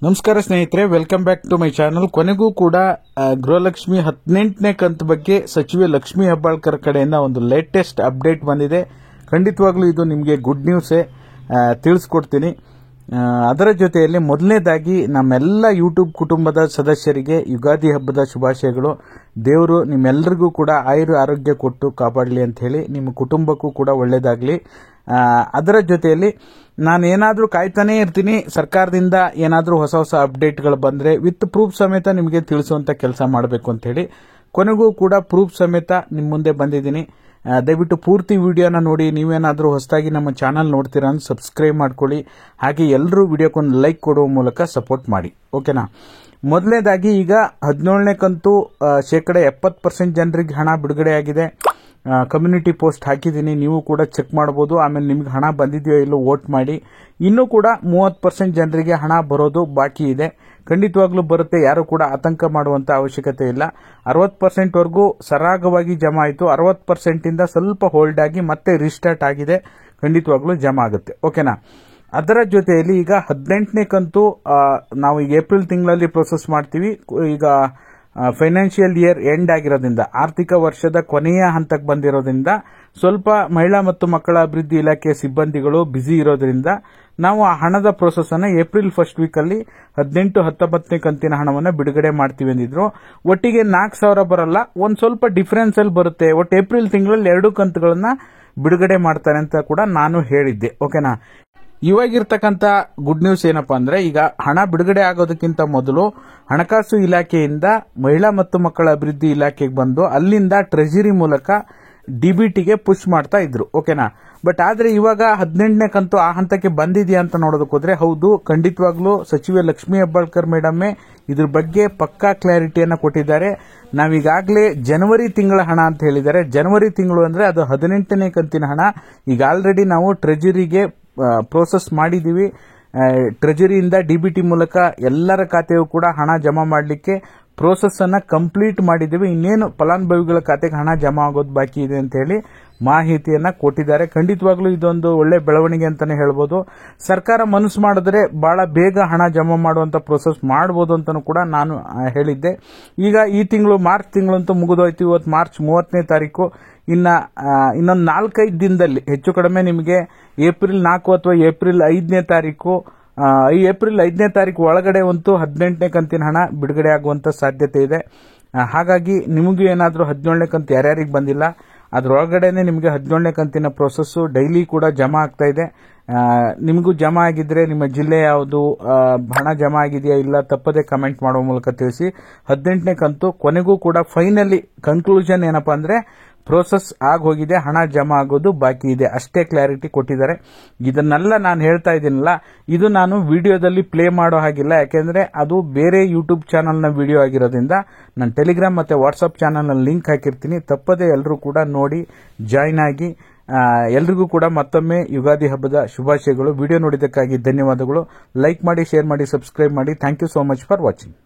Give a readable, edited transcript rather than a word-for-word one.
ನಮಸ್ಕಾರ ಸ್ನೇಹಿತರೆ, welcome back to my channel. ಕೊನೆಗೂ ಕೂಡ ಗೃಹಲಕ್ಷ್ಮಿ 18ನೇ ಕಂತು ಬಗ್ಗೆ ಸಚಿವೆ ಲಕ್ಷ್ಮಿ ಹೆಬ್ಬಾಳ್ಕರ್ ಕಡೆಯಿಂದ ಒಂದು ಲೇಟೆಸ್ಟ್ ಅಪ್ಡೇಟ್ ಬಂದಿದೆ. ಖಂಡಿತವಾಗ್ಲೂ ಇದು ನಿಮಗೆ ಗುಡ್ ನ್ಯೂಸೇ, ತಿಳಿಸ್ಕೊಡ್ತೀನಿ. ಅದರ ಜೊತೆಯಲ್ಲಿ ಮೊದಲನೇದಾಗಿ ನಮ್ಮೆಲ್ಲ ಯೂಟ್ಯೂಬ್ ಕುಟುಂಬದ ಸದಸ್ಯರಿಗೆ ಯುಗಾದಿ ಹಬ್ಬದ ಶುಭಾಶಯಗಳು. ದೇವರು ನಿಮ್ಮೆಲ್ಲರಿಗೂ ಕೂಡ ಆರೋಗ್ಯ ಕೊಟ್ಟು ಕಾಪಾಡಲಿ ಅಂತ ಹೇಳಿ, ನಿಮ್ಮ ಕುಟುಂಬಕ್ಕೂ ಕೂಡ ಒಳ್ಳೇದಾಗಲಿ. ಅದರ ಜೊತೆಯಲ್ಲಿ ನಾನು ಏನಾದರೂ ಕಾಯ್ತಾನೇ ಇರ್ತೀನಿ, ಸರ್ಕಾರದಿಂದ ಏನಾದರೂ ಹೊಸ ಹೊಸ ಅಪ್ಡೇಟ್ಗಳು ಬಂದರೆ ವಿತ್ ಪ್ರೂಫ್ ಸಮೇತ ನಿಮಗೆ ತಿಳಿಸುವಂಥ ಕೆಲಸ ಮಾಡಬೇಕು ಅಂತ ಹೇಳಿ ಕೊನೆಗೂ ಕೂಡ ಪ್ರೂಫ್ ಸಮೇತ ನಿಮ್ಮ ಮುಂದೆ ಬಂದಿದ್ದೀನಿ. ದಯವಿಟ್ಟು ಪೂರ್ತಿ ವಿಡಿಯೋನ ನೋಡಿ. ನೀವೇನಾದರೂ ಹೊಸದಾಗಿ ನಮ್ಮ ಚಾನಲ್ ನೋಡ್ತೀರಾ ಅಂತ ಸಬ್ಸ್ಕ್ರೈಬ್ ಮಾಡ್ಕೊಳ್ಳಿ. ಹಾಗೆ ಎಲ್ಲರೂ ವಿಡಿಯೋಕ್ಕೊಂದು ಲೈಕ್ ಕೊಡುವ ಮೂಲಕ ಸಪೋರ್ಟ್ ಮಾಡಿ, ಓಕೆನಾ? ಮೊದಲನೇದಾಗಿ ಈಗ 17ನೇ ಕಂತು 70% ಜನರಿಗೆ ಹಣ ಬಿಡುಗಡೆಯಾಗಿದೆ. ಕಮ್ಯುನಿಟಿ ಪೋಸ್ಟ್ ಹಾಕಿದ್ದೀನಿ, ನೀವು ಕೂಡ ಚೆಕ್ ಮಾಡಬಹುದು. ಆಮೇಲೆ ನಿಮ್ಗೆ ಹಣ ಬಂದಿದೆಯೋ ಇಲ್ಲೋ ವೋಟ್ ಮಾಡಿ. ಇನ್ನೂ ಕೂಡ 30% ಜನರಿಗೆ ಹಣ ಬರೋದು ಬಾಕಿ ಇದೆ. ಖಂಡಿತವಾಗ್ಲೂ ಬರುತ್ತೆ, ಯಾರು ಕೂಡ ಆತಂಕ ಮಾಡುವಂತ ಅವಶ್ಯಕತೆ ಇಲ್ಲ. 60% ವರೆಗೂ ಸರಾಗವಾಗಿ ಜಮಾ ಆಯಿತು. 60% ಇಂದ ಸ್ವಲ್ಪ ಹೋಲ್ಡ್ ಆಗಿ ಮತ್ತೆ ರೀಸ್ಟಾರ್ಟ್ ಆಗಿದೆ. ಖಂಡಿತವಾಗ್ಲೂ ಜಮಾ ಆಗುತ್ತೆ, ಓಕೆನಾ? ಅದರ ಜೊತೆಯಲ್ಲಿ ಈಗ 18ನೇ ಕಂತು ನಾವು ಈಗ ಏಪ್ರಿಲ್ ತಿಂಗಳಲ್ಲಿ ಪ್ರೊಸೆಸ್ ಮಾಡ್ತೀವಿ. ಈಗ ಫೈನಾನ್ಷಿಯಲ್ ಇಯರ್ ಎಂಡ್ ಆಗಿರೋದ್ರಿಂದ, ಆರ್ಥಿಕ ವರ್ಷದ ಕೊನೆಯ ಹಂತಕ್ಕೆ ಬಂದಿರೋದ್ರಿಂದ ಸ್ವಲ್ಪ ಮಹಿಳಾ ಮತ್ತು ಮಕ್ಕಳ ಅಭಿವೃದ್ಧಿ ಇಲಾಖೆಯ ಸಿಬ್ಬಂದಿಗಳು ಬ್ಯುಸಿ ಇರೋದ್ರಿಂದ ನಾವು ಆ ಹಣದ ಪ್ರೋಸೆಸ್ ಅನ್ನು ಏಪ್ರಿಲ್ ಫಸ್ಟ್ ವೀಕ್ ಅಲ್ಲಿ 18, 19ನೇ ಕಂತಿನ ಹಣವನ್ನು ಬಿಡುಗಡೆ ಮಾಡ್ತೀವಿ ಅಂದಿದ್ರು. ಒಟ್ಟಿಗೆ 4,000 ಬರಲ್ಲ, ಒಂದ್ ಸ್ವಲ್ಪ ಡಿಫರೆನ್ಸ್ ಅಲ್ಲಿ ಬರುತ್ತೆ. ಒಟ್ಟು ಏಪ್ರಿಲ್ ತಿಂಗಳಲ್ಲಿ 2 ಕಂತುಗಳನ್ನ ಬಿಡುಗಡೆ ಮಾಡ್ತಾರೆ ಅಂತ ಕೂಡ ನಾನು ಹೇಳಿದ್ದೆ, ಓಕೆನಾ? ಇವಾಗಿರ್ತಕ್ಕಂಥ ಗುಡ್ ನ್ಯೂಸ್ ಏನಪ್ಪಾ ಅಂದ್ರೆ, ಈಗ ಹಣ ಬಿಡುಗಡೆ ಆಗೋದಕ್ಕಿಂತ ಮೊದಲು ಹಣಕಾಸು ಇಲಾಖೆಯಿಂದ ಮಹಿಳಾ ಮತ್ತು ಮಕ್ಕಳ ಅಭಿವೃದ್ಧಿ ಇಲಾಖೆಗೆ ಬಂದು ಅಲ್ಲಿಂದ ಟ್ರೆಜರಿ ಮೂಲಕ ಡಿಬಿಟಿಗೆ ಪುಷ್ ಮಾಡ್ತಾ ಇದ್ರು, ಓಕೆನಾ? ಬಟ್ ಆದ್ರೆ ಇವಾಗ 18ನೇ ಕಂತು ಆ ಹಂತಕ್ಕೆ ಬಂದಿದೆಯಾ ಅಂತ ನೋಡೋದಕ್ಕೆ ಹೋದ್ರೆ, ಹೌದು, ಖಂಡಿತವಾಗ್ಲೂ ಸಚಿವೆ ಲಕ್ಷ್ಮಿ ಹೆಬ್ಬಾಳ್ಕರ್ ಮೇಡಮ್ಮೇ ಇದ್ರ ಬಗ್ಗೆ ಪಕ್ಕಾ ಕ್ಲಾರಿಟಿಯನ್ನ ಕೊಟ್ಟಿದ್ದಾರೆ. ನಾವೀಗಾಗಲೇ ಜನವರಿ ತಿಂಗಳ ಹಣ ಅಂತ ಹೇಳಿದ್ದಾರೆ. ಜನವರಿ ತಿಂಗಳು ಅಂದ್ರೆ ಅದು 18ನೇ ಕಂತಿನ ಹಣ. ಈಗ ಆಲ್ರೆಡಿ ನಾವು ಟ್ರೆಜರಿಗೆ ಪ್ರೋಸೆಸ್ ಮಾಡಿದೀವಿ. ಟ್ರೆಜರಿಯಿಂದ ಡಿಬಿಟಿ ಮೂಲಕ ಎಲ್ಲರ ಖಾತೆಯೂ ಕೂಡ ಹಣ ಜಮಾ ಮಾಡಲಿಕ್ಕೆ ಪ್ರೋಸೆಸ್ ಅನ್ನ ಕಂಪ್ಲೀಟ್ ಮಾಡಿದ್ದೀವಿ. ಇನ್ನೇನು ಫಲಾನುಭವಿಗಳ ಖಾತೆಗೆ ಹಣ ಜಮಾ ಆಗೋದು ಬಾಕಿ ಇದೆ ಅಂತ ಹೇಳಿ ಮಾಹಿತಿಯನ್ನ ಕೊಟ್ಟಿದ್ದಾರೆ. ಖಂಡಿತವಾಗ್ಲೂ ಇದೊಂದು ಒಳ್ಳೆ ಬೆಳವಣಿಗೆ ಅಂತಾನೆ ಹೇಳ್ಬೋದು. ಸರ್ಕಾರ ಮನಸ್ಸು ಮಾಡಿದ್ರೆ ಬಹಳ ಬೇಗ ಹಣ ಜಮಾ ಮಾಡುವಂತ ಪ್ರೋಸೆಸ್ ಮಾಡಬಹುದು ಅಂತಾನೂ ಕೂಡ ನಾನು ಹೇಳಿದ್ದೆ. ಈಗ ಈ ತಿಂಗಳು ಮಾರ್ಚ್ ತಿಂಗಳಂತೂ ಮುಗಿದೋಯ್ತು. ಇವತ್ತು ಮಾರ್ಚ್ 30ನೇ ತಾರೀಕು. ಇನ್ನೊಂದು 4-5 ದಿನದಲ್ಲಿ ಹೆಚ್ಚು ಕಡಿಮೆ ನಿಮಗೆ ಏಪ್ರಿಲ್ 4 ಅಥವಾ ಏಪ್ರಿಲ್ 5ನೇ ತಾರೀಕು ಏಪ್ರಿಲ್ 5ನೇ ತಾರೀಕು ಒಳಗಡೆ ಅಂತೂ 18ನೇ ಕಂತಿನ ಹಣ ಬಿಡುಗಡೆ ಆಗುವಂತ ಸಾಧ್ಯತೆ ಇದೆ. ಹಾಗಾಗಿ ನಿಮಗೂ ಏನಾದರೂ 17ನೇ ಕಂತು ಯಾರ್ಯಾರಿಗೆ ಬಂದಿಲ್ಲ ಅದರೊಳಗಡೆನೆ ನಿಮಗೆ 17ನೇ ಕಂತಿನ ಪ್ರೋಸೆಸ್ ಡೈಲಿ ಕೂಡ ಜಮಾ ಆಗ್ತಾ ಇದೆ. ನಿಮಗೂ ಜಮಾ ಆಗಿದ್ರೆ ನಿಮ್ಮ ಜಿಲ್ಲೆ ಯಾವುದು, ಹಣ ಜಮಾ ಆಗಿದೆಯಾ ಇಲ್ಲ, ತಪ್ಪದೆ ಕಮೆಂಟ್ ಮಾಡುವ ಮೂಲಕ ತಿಳಿಸಿ. 18ನೇ ಕಂತು ಕೊನೆಗೂ ಕೂಡ ಫೈನಲಿ ಕನ್ಕ್ಲೂಷನ್ ಏನಪ್ಪಾ ಅಂದ್ರೆ, ಪ್ರೋಸೆಸ್ ಆಗೋಗಿದೆ, ಹಣ ಜಮಾ ಆಗೋದು ಬಾಕಿ ಇದೆ, ಅಷ್ಟೇ ಕ್ಲಾರಿಟಿ ಕೊಟ್ಟಿದ್ದಾರೆ. ಇದನ್ನೆಲ್ಲ ನಾನು ಹೇಳ್ತಾ ಇದ್ದೀನಲ್ಲ, ಇದು ನಾನು ವಿಡಿಯೋದಲ್ಲಿ ಪ್ಲೇ ಮಾಡೋ ಹಾಗಿಲ್ಲ. ಯಾಕೆಂದ್ರೆ ಅದು ಬೇರೆ ಯೂಟ್ಯೂಬ್ ಚಾನಲ್ನ ವಿಡಿಯೋ ಆಗಿರೋದ್ರಿಂದ ನಾನು ಟೆಲಿಗ್ರಾಮ್ ಮತ್ತೆ ವಾಟ್ಸ್ಆಪ್ ಚಾನಲ್ನ ಲಿಂಕ್ ಹಾಕಿರ್ತೀನಿ. ತಪ್ಪದೆ ಎಲ್ಲರೂ ಕೂಡ ನೋಡಿ ಜಾಯಿನ್ ಆಗಿ. ಎಲ್ರಿಗೂ ಕೂಡ ಮತ್ತೊಮ್ಮೆ ಯುಗಾದಿ ಹಬ್ಬದ ಶುಭಾಶಯಗಳು. ವಿಡಿಯೋ ನೋಡಿದ್ದಕ್ಕಾಗಿ ಧನ್ಯವಾದಗಳು. ಲೈಕ್ ಮಾಡಿ, ಶೇರ್ ಮಾಡಿ, ಸಬ್ಸ್ಕ್ರೈಬ್ ಮಾಡಿ. Thank you so much for watching.